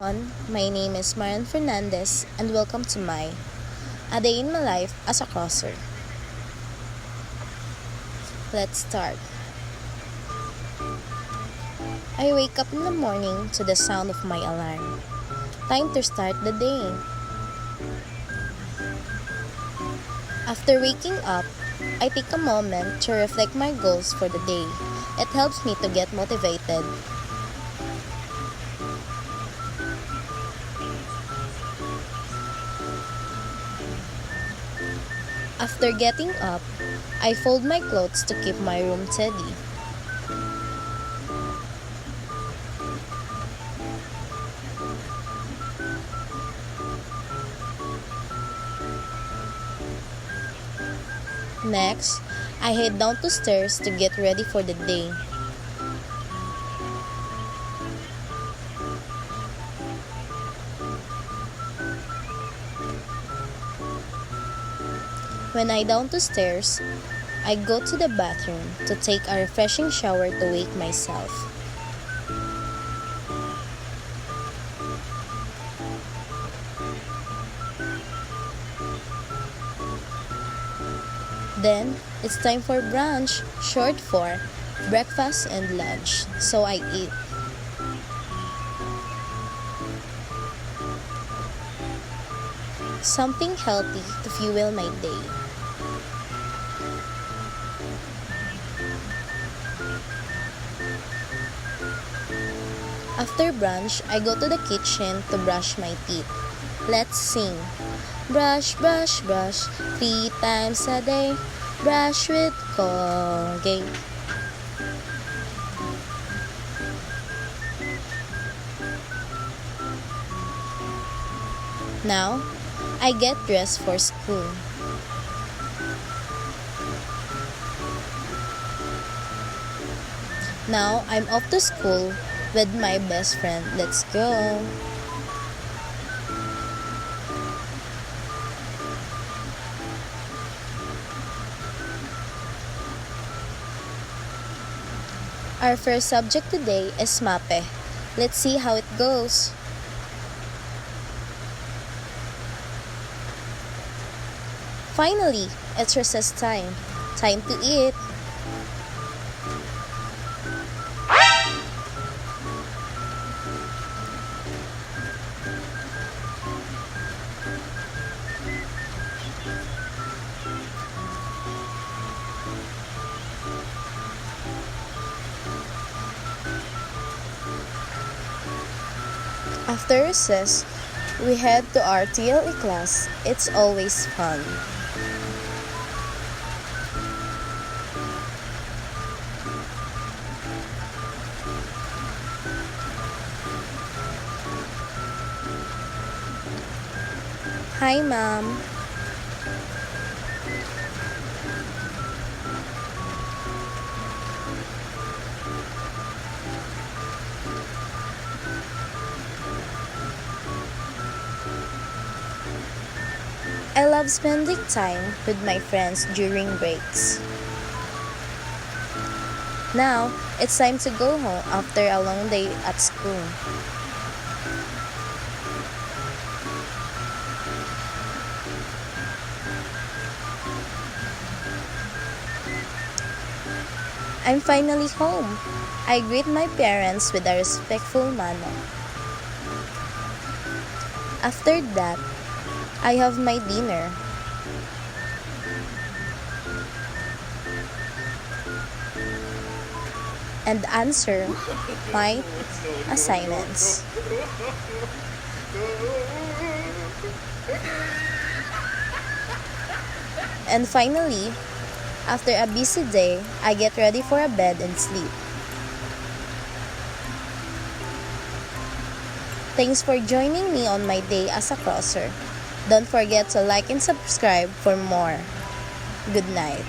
My name is Marian Fernandez and welcome to my A Day in My Life as a Crosser. Let's start. I wake up in the morning to the sound of my alarm. Time to start the day. After waking up, I take a moment to reflect my goals for the day. It helps me to get motivated. After getting up, I fold my clothes to keep my room tidy. Next, I head down the stairs to get ready for the day. When I down the stairs, I go to the bathroom to take a refreshing shower to wake myself. Then, it's time for brunch, short for breakfast and lunch, so I eat. Something healthy to fuel my day. After brunch, I go to the kitchen to brush my teeth. Let's sing. Brush, brush, brush, 3 times a day. Brush with Colgate. Now, I get dressed for school. Now, I'm off to school with my best friend. Let's go. Our first subject today is MAPE. Let's see how it goes. Finally, it's recess time. Time to eat. After recess, we head to our TLE class. It's always fun. Hi, Mom. I love spending time with my friends during breaks. Now, it's time to go home after a long day at school. I'm finally home. I greet my parents with a respectful manner. After that, I have my dinner. And answer my assignments. And finally, after a busy day, I get ready for a bed and sleep. Thanks for joining me on my day as a crosser. Don't forget to like and subscribe for more. Good night.